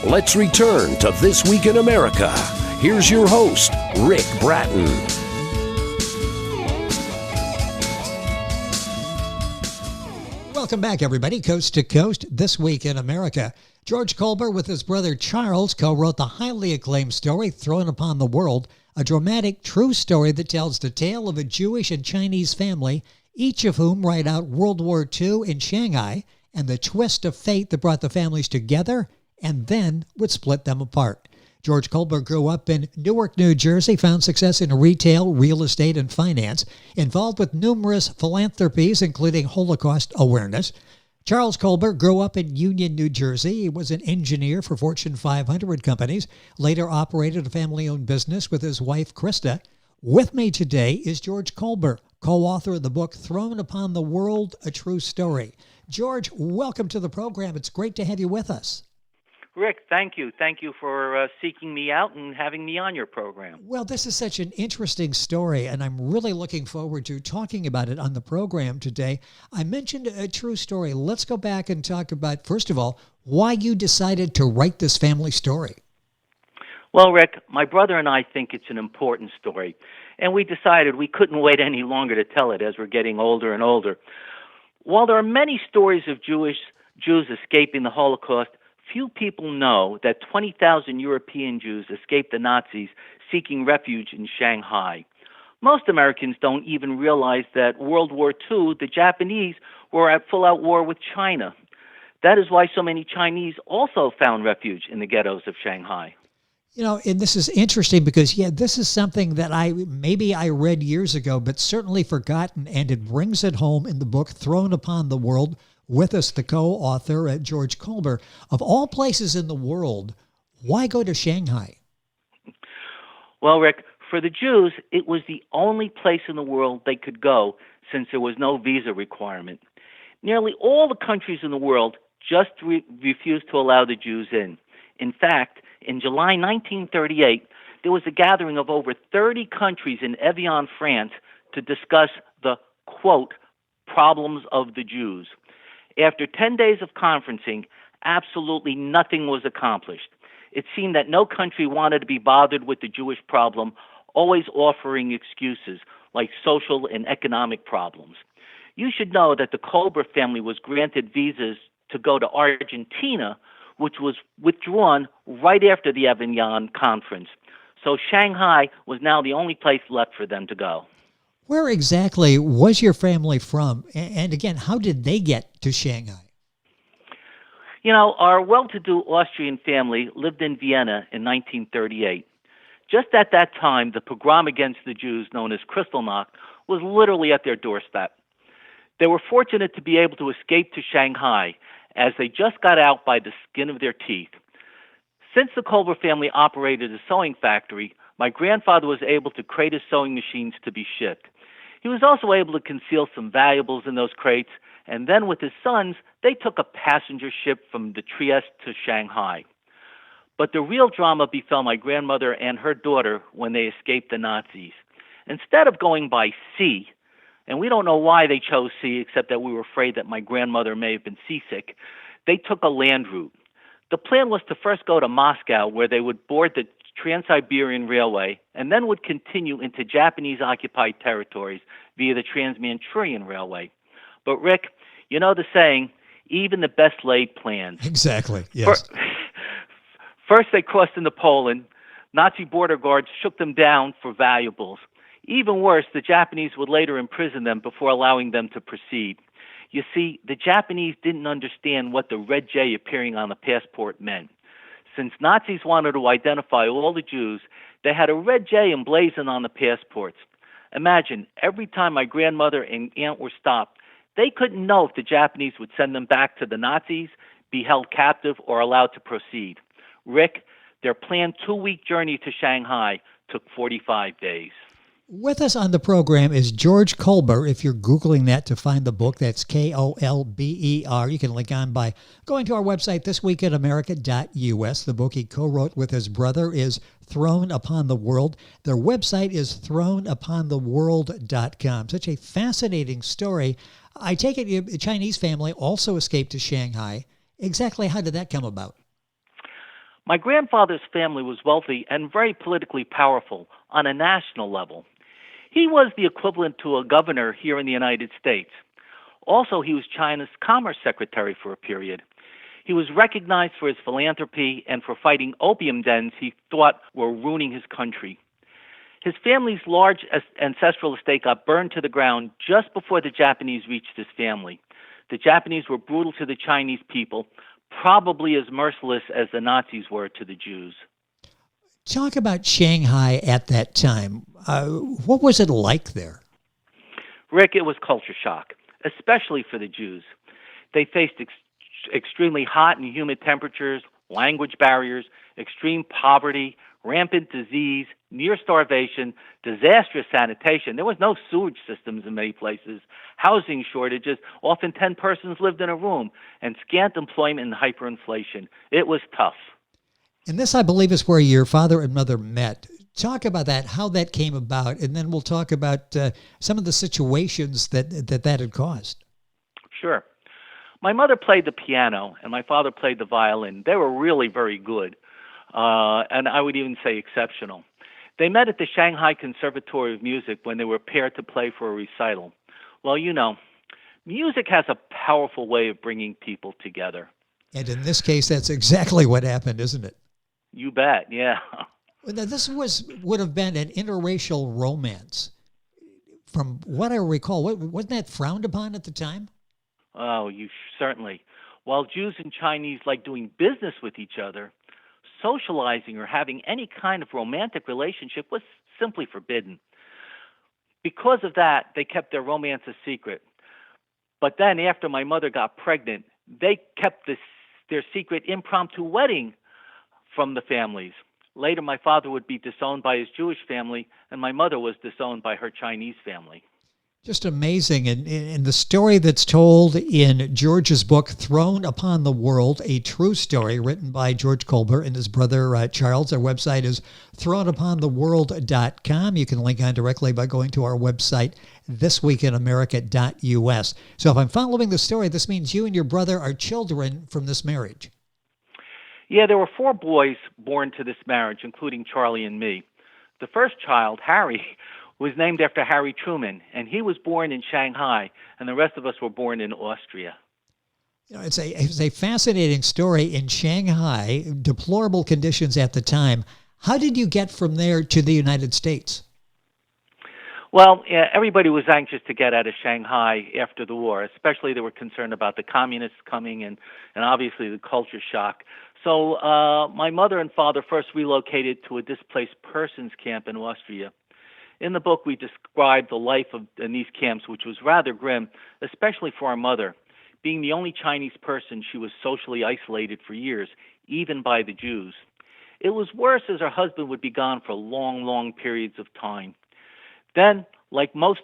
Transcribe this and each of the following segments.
Let's return to This Week in America. Here's your host, Rick Bratton. Welcome back, everybody. Coast to Coast, This Week in America. George Kolber with his brother Charles co-wrote the highly acclaimed story, Thrown Upon the World, a dramatic, true story that tells the tale of a Jewish and Chinese family, each of whom ride out World War II in Shanghai, and the twist of fate that brought the families together and then would split them apart. George Kolber grew up in Newark, New Jersey, found success in retail, real estate, and finance, involved with numerous philanthropies, including Holocaust awareness. Charles Kolber grew up in Union, New Jersey. He was an engineer for Fortune 500 companies, later operated a family-owned business with his wife, Krista. With me today is George Kolber, co-author of the book, Thrown Upon the World, A True Story. George, welcome to the program. It's great to have you with us. Rick, thank you. Thank you for seeking me out and having me on your program. Well, this is such an interesting story, and I'm really looking forward to talking about it on the program today. I mentioned a true story. Let's go back and talk about, first of all, why you decided to write this family story. Well, Rick, my brother and I think it's an important story, and we decided we couldn't wait any longer to tell it as we're getting older and older. While there are many stories of Jews escaping the Holocaust, few people know that 20,000 European Jews escaped the Nazis seeking refuge in Shanghai. Most Americans don't even realize that World War II, the Japanese were at full-out war with China. That is why so many Chinese also found refuge in the ghettos of Shanghai. You know, and this is interesting because, this is something that I read years ago, but certainly forgotten, and it brings it home in the book, Thrown Upon the World. With us, the co-author, George Kolber. Of all places in the world, why go to Shanghai? Well, Rick, for the Jews, it was the only place in the world they could go since there was no visa requirement. Nearly all the countries in the world just refused to allow the Jews in. In fact, in July 1938, there was a gathering of over 30 countries in Evian, France, to discuss the, quote, problems of the Jews. After 10 days of conferencing, absolutely nothing was accomplished. It seemed that no country wanted to be bothered with the Jewish problem, always offering excuses like social and economic problems. You should know that the Kolber family was granted visas to go to Argentina, which was withdrawn right after the Evian conference. So Shanghai was now the only place left for them to go. Where exactly was your family from? And again, how did they get to Shanghai? You know, our well-to-do Austrian family lived in Vienna in 1938. Just at that time, the pogrom against the Jews, known as Kristallnacht, was literally at their doorstep. They were fortunate to be able to escape to Shanghai, as they just got out by the skin of their teeth. Since the Kolber family operated a sewing factory, my grandfather was able to crate his sewing machines to be shipped. He was also able to conceal some valuables in those crates, and then with his sons, they took a passenger ship from the Trieste to Shanghai. But the real drama befell my grandmother and her daughter when they escaped the Nazis. Instead of going by sea, and we don't know why they chose sea except that we were afraid that my grandmother may have been seasick, they took a land route. The plan was to first go to Moscow, where they would board the Trans-Siberian Railway, and then would continue into Japanese-occupied territories via the Trans-Manchurian Railway. But, Rick, you know the saying, even the best-laid plans. Exactly, yes. First, they crossed into Poland. Nazi border guards shook them down for valuables. Even worse, the Japanese would later imprison them before allowing them to proceed. You see, the Japanese didn't understand what the red J appearing on the passport meant. Since Nazis wanted to identify all the Jews, they had a red J emblazoned on the passports. Imagine, every time my grandmother and aunt were stopped, they couldn't know if the Japanese would send them back to the Nazis, be held captive, or allowed to proceed. Rick, their planned 2-week journey to Shanghai took 45 days. With us on the program is George Kolber. If you're Googling that to find the book, that's Kolber. You can link on by going to our website, thisweekinamerica.us. The book he co-wrote with his brother is Thrown Upon the World. Their website is thrownUponTheWorld.com. Such a fascinating story. I take it a Chinese family also escaped to Shanghai. Exactly how did that come about? My grandfather's family was wealthy and very politically powerful on a national level. He was the equivalent to a governor here in the United States. Also, he was China's commerce secretary for a period. He was recognized for his philanthropy and for fighting opium dens he thought were ruining his country. His family's large ancestral estate got burned to the ground just before the Japanese reached his family. The Japanese were brutal to the Chinese people, probably as merciless as the Nazis were to the Jews. Talk about Shanghai at that time. What was it like there? Rick, it was culture shock, especially for the Jews. They faced extremely hot and humid temperatures, language barriers, extreme poverty, rampant disease, near starvation, disastrous sanitation. There was no sewage systems in many places, housing shortages, often 10 persons lived in a room, and scant employment and hyperinflation. It was tough. And this, I believe, is where your father and mother met. Talk about that, how that came about, and then we'll talk about some of the situations that had caused. Sure. My mother played the piano, and my father played the violin. They were really very good, and I would even say exceptional. They met at the Shanghai Conservatory of Music when they were paired to play for a recital. Well, you know, music has a powerful way of bringing people together. And in this case, that's exactly what happened, isn't it? You bet, yeah. Now, this would have been an interracial romance. From what I recall, wasn't that frowned upon at the time? Oh, certainly. While Jews and Chinese like doing business with each other, socializing or having any kind of romantic relationship was simply forbidden. Because of that, they kept their romance a secret. But then after my mother got pregnant, they kept their secret impromptu wedding from the families. Later, my father would be disowned by his Jewish family, and my mother was disowned by her Chinese family. Just amazing. And the story that's told in George's book, Thrown Upon the World, a true story written by George Kolber and his brother Charles. Our website is thrownupon.theworld.com. You can link on directly by going to our website, thisweekinamerica.us. So if I'm following the story, this means you and your brother are children from this marriage. Yeah, there were 4 boys born to this marriage, including Charlie and me. The first child, Harry, was named after Harry Truman, and he was born in Shanghai, and the rest of us were born in Austria. You know, it's a fascinating story in Shanghai, deplorable conditions at the time. How did you get from there to the United States? Well, everybody was anxious to get out of Shanghai after the war, especially they were concerned about the communists coming and obviously the culture shock. So my mother and father first relocated to a displaced persons camp in Austria. In the book, we describe the life in these camps, which was rather grim, especially for our mother. Being the only Chinese person, she was socially isolated for years, even by the Jews. It was worse as her husband would be gone for long, long periods of time. Then, like most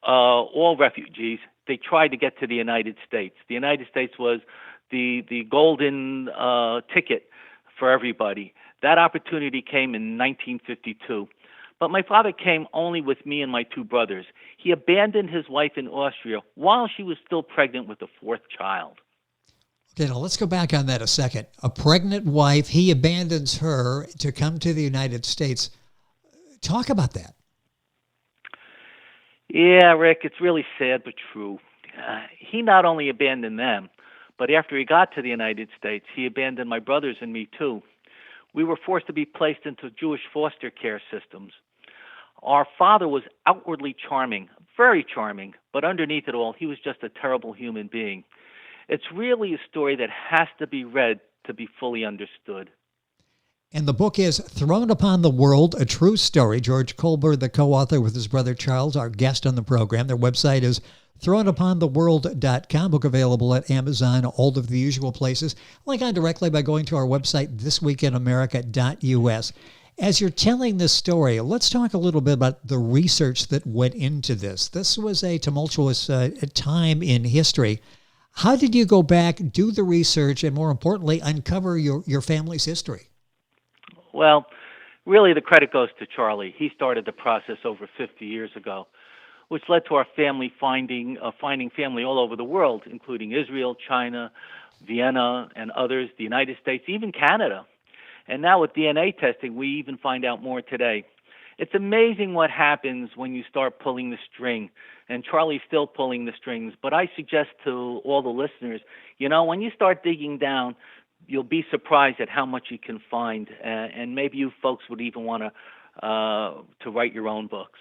all refugees, they tried to get to the United States. The United States was the golden ticket for everybody. That opportunity came in 1952. But my father came only with me and my 2 brothers. He abandoned his wife in Austria while she was still pregnant with the 4th child. Okay, now let's go back on that a second. A pregnant wife, he abandons her to come to the United States. Talk about that. Yeah, Rick, it's really sad but true. He not only abandoned them, but after he got to the United States, he abandoned my brothers and me too. We were forced to be placed into Jewish foster care systems. Our father was outwardly charming, very charming, but underneath it all, he was just a terrible human being. It's really a story that has to be read to be fully understood. And the book is Thrown Upon the World, a true story. George Kolber, the co-author with his brother Charles, our guest on the program. Their website is thrownupon.theworld.com. Book available at Amazon, all of the usual places. Link on directly by going to our website, thisweekinamerica.us. As you're telling this story, let's talk a little bit about the research that went into this. This was a tumultuous time in history. How did you go back, do the research, and more importantly, uncover your family's history? Well, really the credit goes to Charlie. He started the process over 50 years ago, which led to our family finding family all over the world, including Israel, China, Vienna, and others, the United States, even Canada. And now with DNA testing, we even find out more today. It's amazing what happens when you start pulling the string. And Charlie's still pulling the strings. But I suggest to all the listeners, when you start digging down, you'll be surprised at how much you can find. And maybe you folks would even want to write your own books.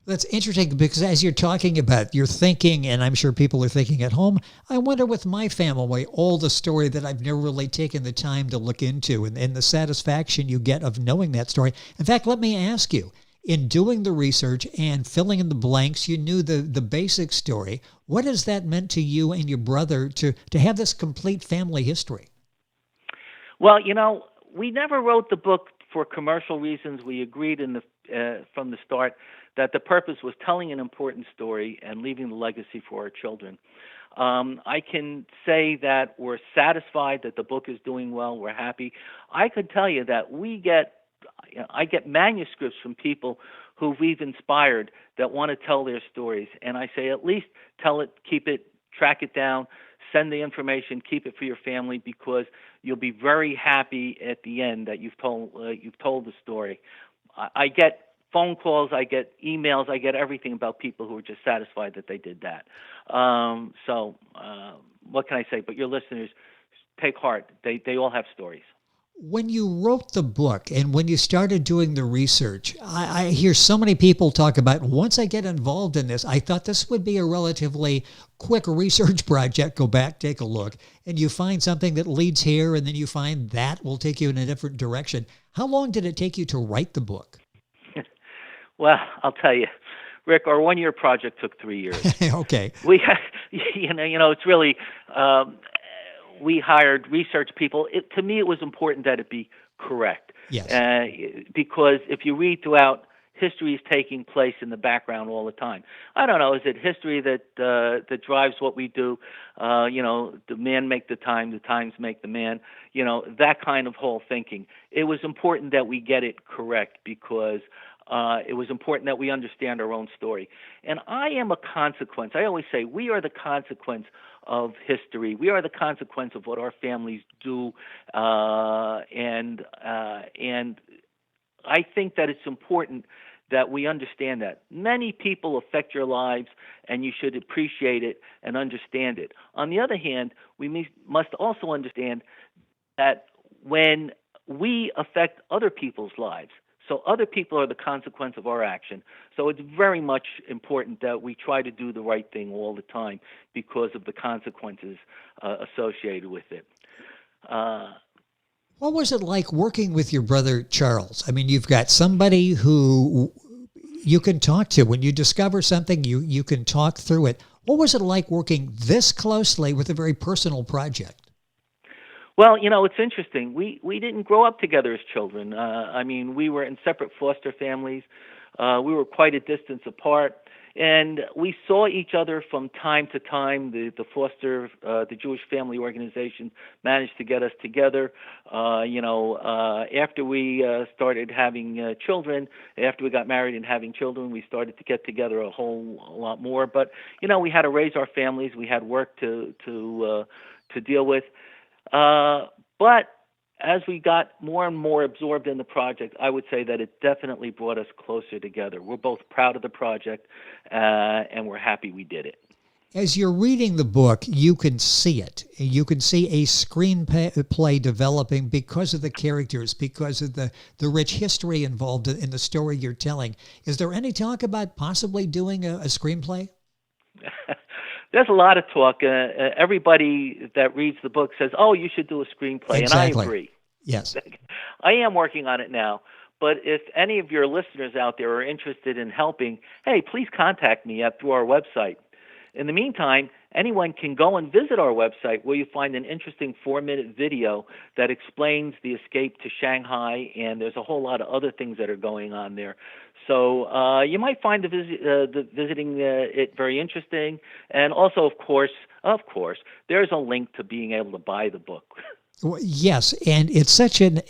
That's interesting because as you're talking about, you're thinking, and I'm sure people are thinking at home, I wonder with my family, all the story that I've never really taken the time to look into and the satisfaction you get of knowing that story. In fact, let me ask you, in doing the research and filling in the blanks, you knew the basic story. What has that meant to you and your brother to have this complete family history? Well, we never wrote the book for commercial reasons. We agreed from the start that the purpose was telling an important story and leaving the legacy for our children. I can say that we're satisfied that the book is doing well. We're happy. I could tell you that I get manuscripts from people who we've inspired that want to tell their stories. And I say, at least tell it, keep it, track it down, send the information, keep it for your family, because you'll be very happy at the end that you've told the story. I get phone calls, I get emails, I get everything about people who are just satisfied that they did that. So what can I say? But your listeners, take heart. They all have stories. When you wrote the book and when you started doing the research, I hear so many people talk about, once I get involved in this, I thought this would be a relatively quick research project. Go back, take a look, and you find something that leads here, and then you find that will take you in a different direction. How long did it take you to write the book? Well, I'll tell you, Rick, our 1-year project took 3 years. Okay. We, it's really, we hired research people. To me, it was important that it be correct. Yes. Because if you read throughout, history is taking place in the background all the time. I don't know, is it history that drives what we do? The man make the times make the man, that kind of whole thinking. It was important that we get it correct because it was important that we understand our own story. And I am a consequence. I always say we are the consequence of history. We are the consequence of what our families do. And I think that it's important that we understand that. Many people affect your lives, and you should appreciate it and understand it. On the other hand, we must also understand that when we affect other people's lives, so other people are the consequence of our action. So it's very much important that we try to do the right thing all the time because of the consequences associated with it. What was it like working with your brother, Charles? I mean, you've got somebody who you can talk to. When you discover something, you can talk through it. What was it like working this closely with a very personal project? Well, it's interesting. We didn't grow up together as children. We were in separate foster families. We were quite a distance apart. And we saw each other from time to time. The Jewish Family Organization managed to get us together. After we started having children, after we got married and having children, we started to get together a whole lot more. But we had to raise our families. We had work to deal with. But as we got more and more absorbed in the project, I would say that it definitely brought us closer together. We're both proud of the project, and we're happy we did it. As you're reading the book, you can see it. You can see a screenplay developing because of the characters, because of the rich history involved in the story you're telling. Is there any talk about possibly doing a screenplay? There's a lot of talk. Everybody that reads the book says, "Oh, you should do a screenplay," Exactly. And I agree. Yes. I am working on it now. But if any of your listeners out there are interested in helping, hey, please contact me through our website. In the meantime, anyone can go and visit our website where you find an interesting 4-minute video that explains the escape to Shanghai, and there's a whole lot of other things that are going on there. So you might find the visiting it very interesting. And also, of course, there's a link to being able to buy the book. Well, yes, and it's such a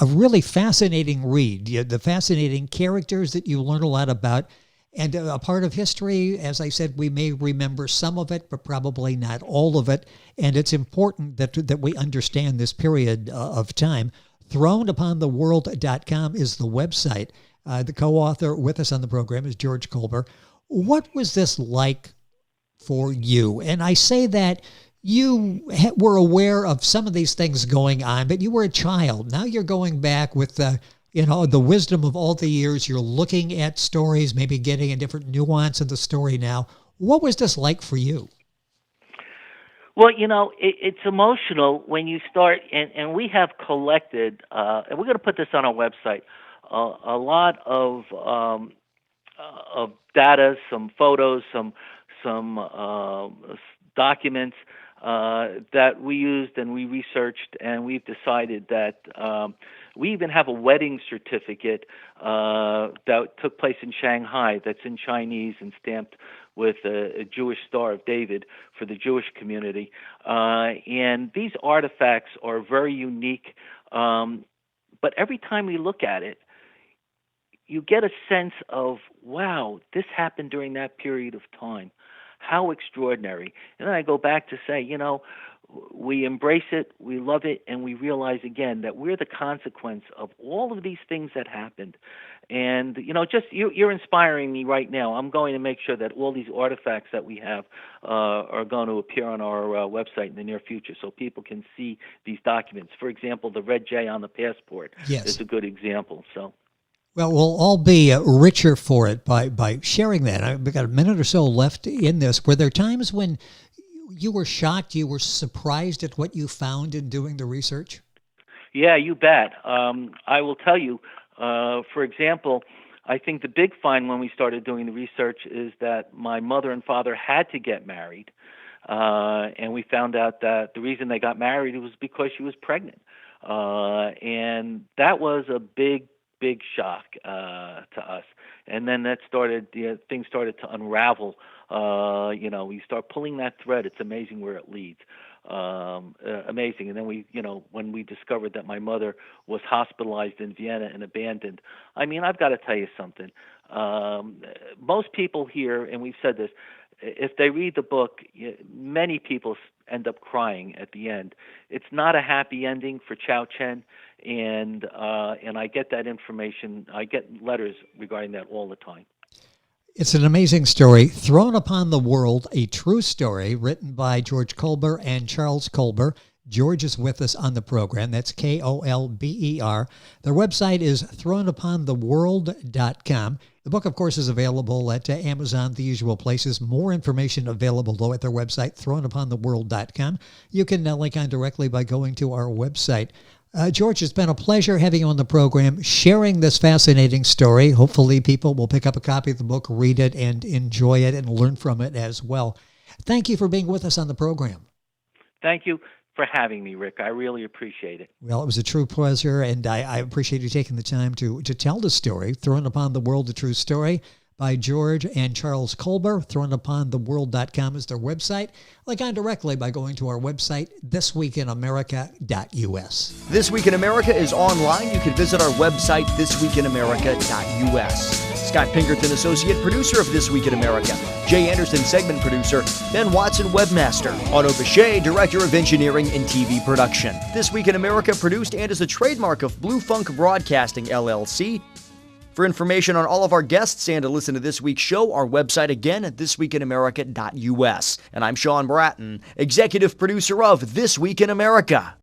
really fascinating read. The fascinating characters that you learn a lot about. And a part of history, as I said, we may remember some of it, but probably not all of it. And it's important that we understand this period of time. throneUponTheWorld.com is the website. The co-author with us on the program is George Kolber. What was this like for you? And I say that you were aware of some of these things going on, but you were a child. Now you're going back with the wisdom of all the years. You're looking at stories, maybe getting a different nuance of the story now. What was this like for you? Well, it's emotional when you start, and we have collected, and we're going to put this on our website, a lot of data, some photos, some documents that we used and we researched, and we've decided that we even have a wedding certificate that took place in Shanghai that's in Chinese and stamped with a Jewish Star of David for the Jewish community. And these artifacts are very unique, but every time we look at it, you get a sense of, wow, this happened during that period of time. How extraordinary. And then I go back to say, we embrace it, we love it, and we realize again that we're the consequence of all of these things that happened. And, you're inspiring me right now. I'm going to make sure that all these artifacts that we have are going to appear on our website in the near future so people can see these documents. For example, the red J on the passport is a good example. So. Well, we'll all be richer for it by sharing that. We've got a minute or so left in this. Were there times when you were shocked, you were surprised at what you found in doing the research? Yeah, you bet. I will tell you, for example, I think the big find when we started doing the research is that my mother and father had to get married. And we found out that the reason they got married was because she was pregnant. And that was a big shock to us. And then that started, things started to unravel. We start pulling that thread. It's amazing where it leads. Amazing. And then when we discovered that my mother was hospitalized in Vienna and abandoned, I've got to tell you something. Most people here, and we've said this, if they read the book, many people end up crying at the end. It's not a happy ending for Chao Chen, and I get that information. I get letters regarding that all the time. It's an amazing story. Thrown Upon the World, a true story written by George Kolber and Charles Kolber. George is with us on the program. That's Kolber. Their website is throneUponTheWorld.com. The book, of course, is available at Amazon, the usual places. More information available, though, at their website, throneUponTheWorld.com. You can link on directly by going to our website. George, it's been a pleasure having you on the program, sharing this fascinating story. Hopefully people will pick up a copy of the book, read it, and enjoy it and learn from it as well. Thank you for being with us on the program. Thank you for having me, Rick. I really appreciate it. Well, it was a true pleasure, and I appreciate you taking the time to tell the story. Thrown Upon the World, a true story by George and Charles Kolber. ThrownUponTheWorld.com is their website. Log on directly by going to our website, thisweekinamerica.us. This Week in America is online. You can visit our website, thisweekinamerica.us. Scott Pinkerton, associate producer of This Week in America. Jay Anderson, segment producer. Ben Watson, webmaster. Otto Bechet, director of engineering and TV production. This Week in America produced and is a trademark of Blue Funk Broadcasting, LLC. For information on all of our guests and to listen to this week's show, our website again at thisweekinamerica.us. And I'm Sean Bratton, executive producer of This Week in America.